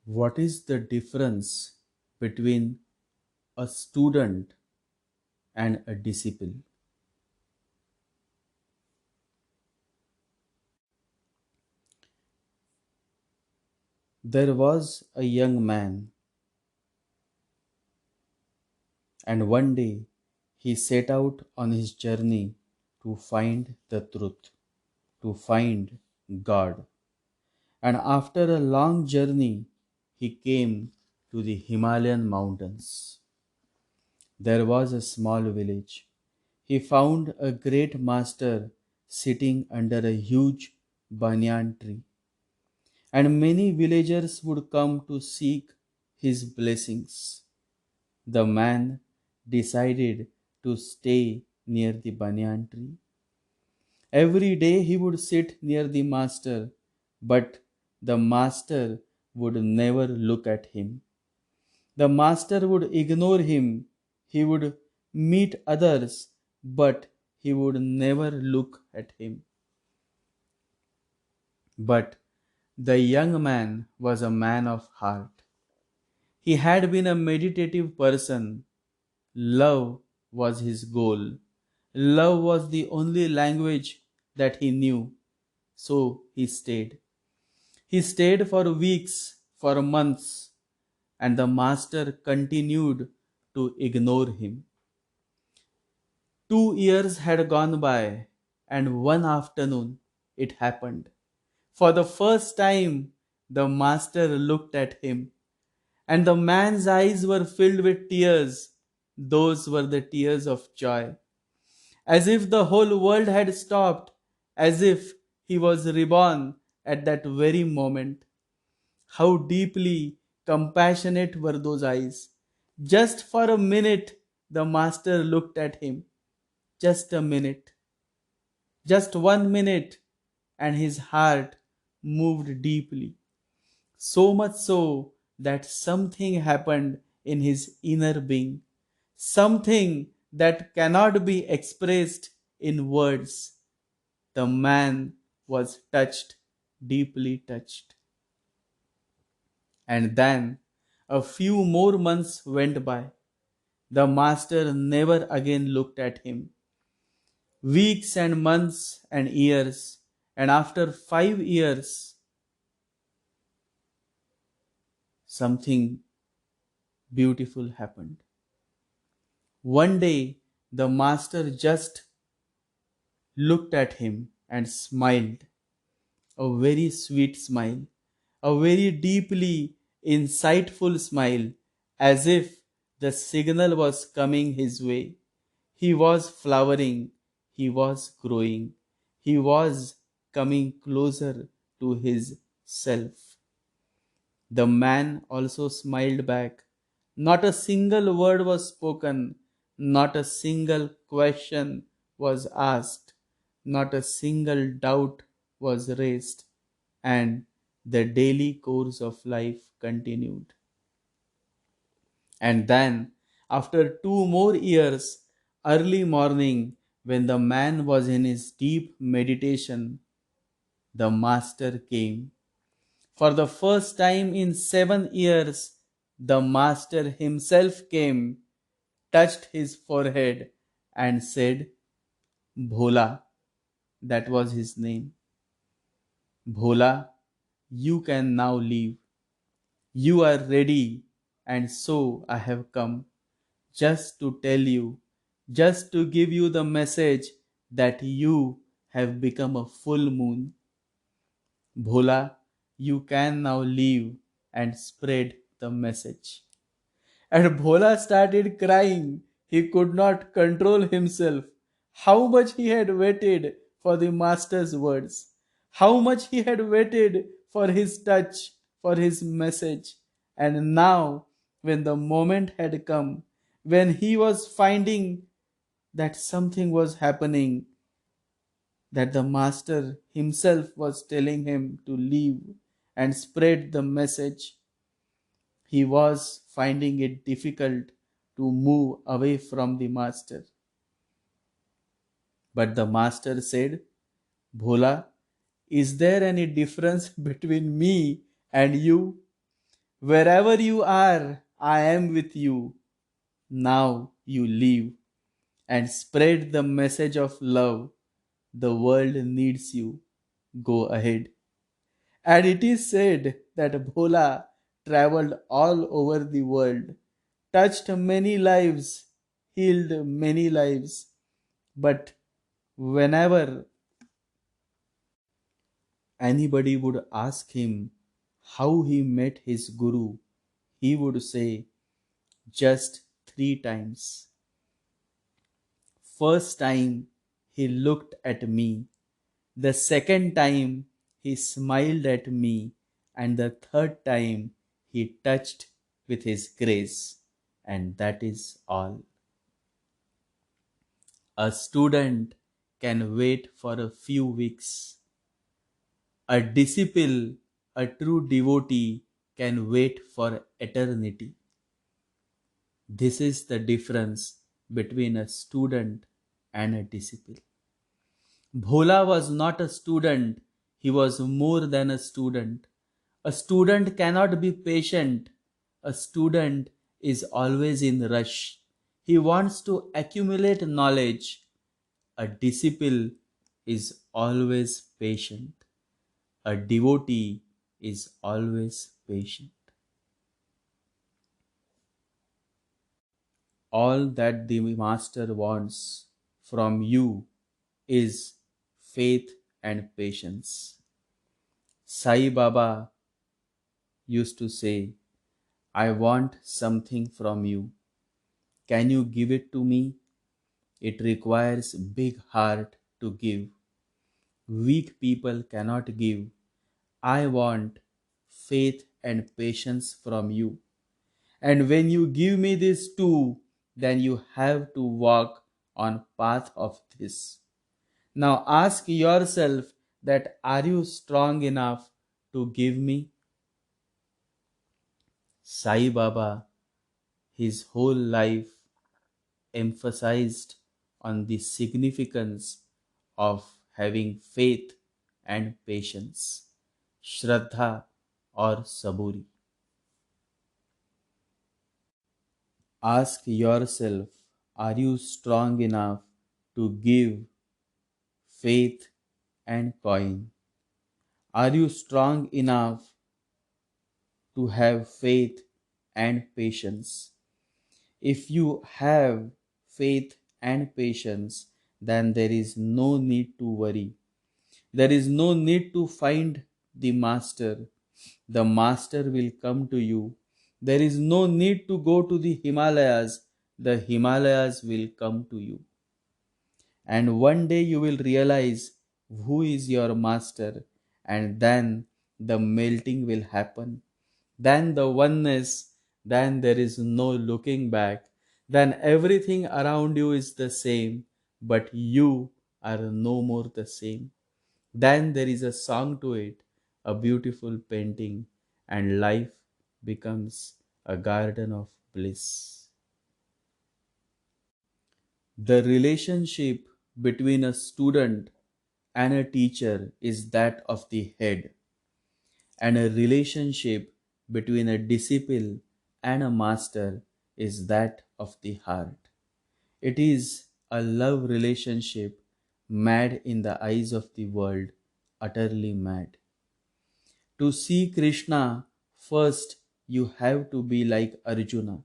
What is the difference between a student and a disciple? There was a young man, and one day he set out on his journey to find the truth, to find God. And after a long journey, he came to the Himalayan mountains. There was a small village. He found a great master sitting under a huge banyan tree, and many villagers would come to seek his blessings. The man decided to stay near the banyan tree. Every day he would sit near the master, but the master would never look at him. The master would ignore him. He would meet others, but he would never look at him. But the young man was a man of heart. He had been a meditative person. Love was his goal. Love was the only language that he knew. So he stayed. He stayed for weeks, for months, and the master continued to ignore him. 2 years had gone by, and one afternoon it happened. For the first time, the master looked at him, and the man's eyes were filled with tears. Those were the tears of joy, as if the whole world had stopped, as if he was reborn at that very moment. How deeply compassionate were those eyes! Just for a minute, the master looked at him. Just a minute, just 1 minute, and his heart moved deeply. So much so that something happened in his inner being, something that cannot be expressed in words. The man was touched, deeply touched. And then a few more months went by. The master never again looked at him. Weeks and months and years, and after 5 years, something beautiful happened. One day, the master just looked at him and smiled, a very sweet smile, a very deeply insightful smile, as if the signal was coming his way. He was flowering, he was growing, he was coming closer to his self. The man also smiled back. Not a single word was spoken, not a single question was asked, not a single doubt was raised, and the daily course of life continued. And then, after 2 more years, early morning, when the man was in his deep meditation, the master came. For the first time in 7 years, the master himself came, touched his forehead, and said, Bhola, that was his name. Bhola, you can now leave. You are ready, and so I have come, just to tell you, just to give you the message that you have become a full moon. Bhola, you can now leave and spread the message. And Bhola started crying. He could not control himself. How much he had waited for the master's words. How much he had waited for his touch, for his message. And now, when the moment had come, when he was finding that something was happening, that the master himself was telling him to leave and spread the message, he was finding it difficult to move away from the master. But the master said, Bhola, is there any difference between me and you? Wherever you are, I am with you. Now you leave and spread the message of love. The world needs you. Go ahead. And it is said that Bhola traveled all over the world, touched many lives, healed many lives. But whenever anybody would ask him how he met his guru, he would say just three times. First time he looked at me, the second time he smiled at me, and the third time he touched with his grace. And that is all. A student can wait for a few weeks. A disciple, a true devotee, can wait for eternity. This is the difference between a student and a disciple. Bhola was not a student, he was more than a student. A student cannot be patient. A student is always in rush. He wants to accumulate knowledge. A disciple is always patient. A devotee is always patient. All that the Master wants from you is faith and patience. Sai Baba used to say, I want something from you. Can you give it to me? It requires big heart to give. Weak people cannot give. I want faith and patience from you. And when you give me these two, then you have to walk on path of this. Now ask yourself that are you strong enough to give me? Sai Baba, his whole life emphasized on the significance of having faith and patience, Shraddha or Saburi. Ask yourself, are you strong enough to give faith and coin? Are you strong enough to have faith and patience? If you have faith and patience, then there is no need to worry. There is no need to find the master. The master will come to you. There is no need to go to the Himalayas. The Himalayas will come to you. And one day you will realize who is your master, and then the melting will happen. Then the oneness, then there is no looking back. Then everything around you is the same, but you are no more the same. Then there is a song to it, a beautiful painting, and life becomes a garden of bliss. The relationship between a student and a teacher is that of the head, and a relationship between a disciple and a master is that of the heart. It is a love relationship mad in the eyes of the world, utterly mad. To see Krishna, first you have to be like Arjuna.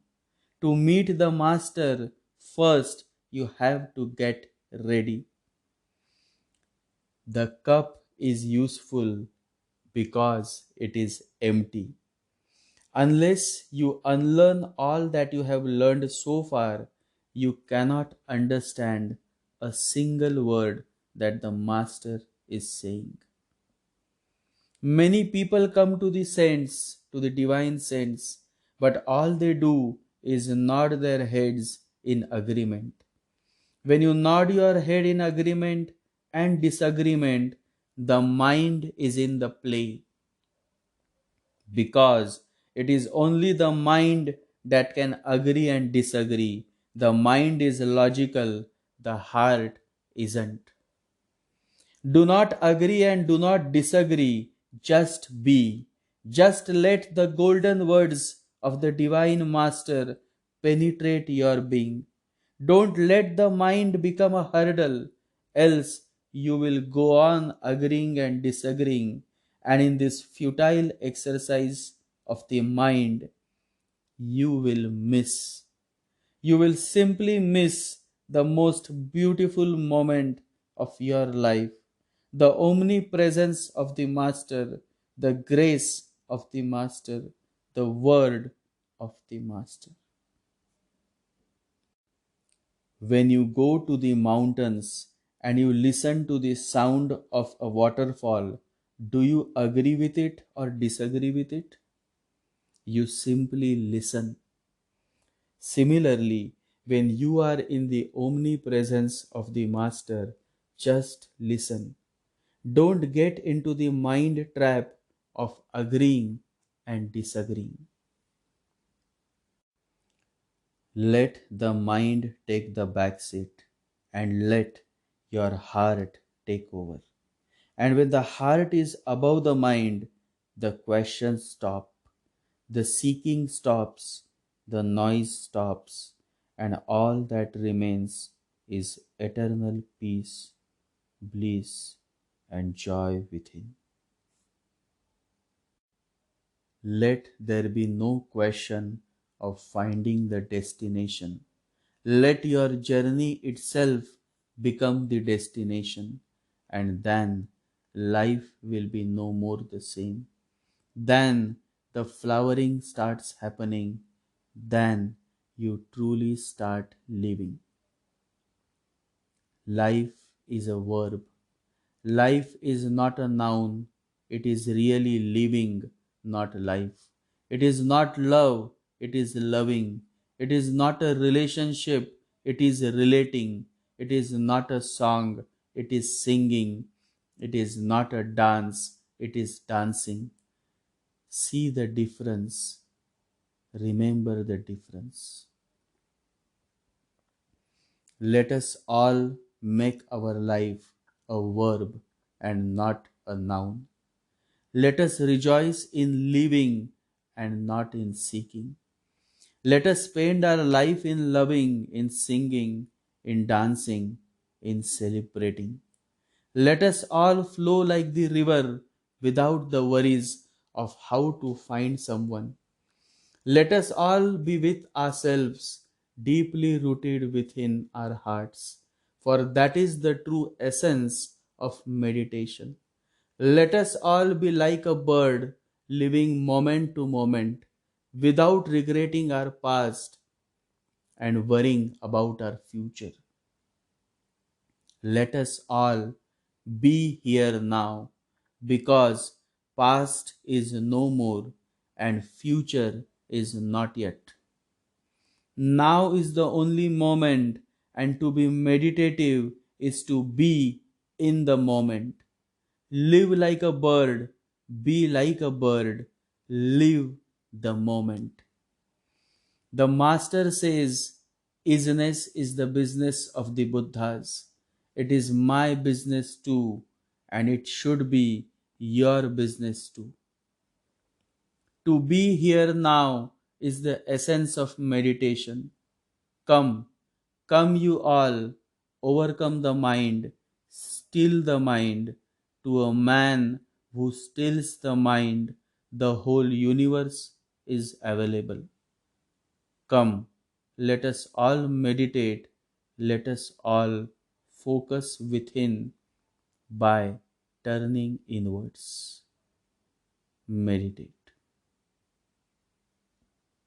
To meet the master, first you have to get ready. The cup is useful because it is empty. Unless you unlearn all that you have learned so far, you cannot understand a single word that the Master is saying. Many people come to the saints, to the divine saints, but all they do is nod their heads in agreement. When you nod your head in agreement and disagreement, the mind is in the play, because it is only the mind that can agree and disagree. The mind is logical, the heart isn't. Do not agree and do not disagree, just be. Just let the golden words of the Divine Master penetrate your being. Don't let the mind become a hurdle, else you will go on agreeing and disagreeing, and in this futile exercise of the mind, you will miss. You will simply miss the most beautiful moment of your life, the omnipresence of the Master, the grace of the Master, the word of the Master. When you go to the mountains and you listen to the sound of a waterfall, do you agree with it or disagree with it? You simply listen. Similarly, when you are in the omnipresence of the Master, just listen. Don't get into the mind trap of agreeing and disagreeing. Let the mind take the back seat and let your heart take over. And when the heart is above the mind, the questions stop, the seeking stops, the noise stops, and all that remains is eternal peace, bliss, and joy within. Let there be no question of finding the destination. Let your journey itself become the destination, and then life will be no more the same. Then the flowering starts happening. Then you truly start living. Life is a verb. Life is not a noun. It is really living, not life. It is not love. It is loving. It is not a relationship. It is relating. It is not a song. It is singing. It is not a dance. It is dancing. See the difference. Remember the difference. Let us all make our life a verb and not a noun. Let us rejoice in living and not in seeking. Let us spend our life in loving, in singing, in dancing, in celebrating. Let us all flow like the river without the worries of how to find someone. Let us all be with ourselves, deeply rooted within our hearts, for that is the true essence of meditation. Let us all be like a bird, living moment to moment, without regretting our past and worrying about our future. Let us all be here now, because past is no more and future is not yet. Now is the only moment, and to be meditative is to be in the moment. Live like a bird, be like a bird, live the moment. The Master says, Isness is the business of the Buddhas. It is my business too, and it should be your business too. To be here now is the essence of meditation. Come, come you all, overcome the mind, still the mind. To a man who stills the mind, the whole universe is available. Come, let us all meditate, let us all focus within by turning inwards. Meditate.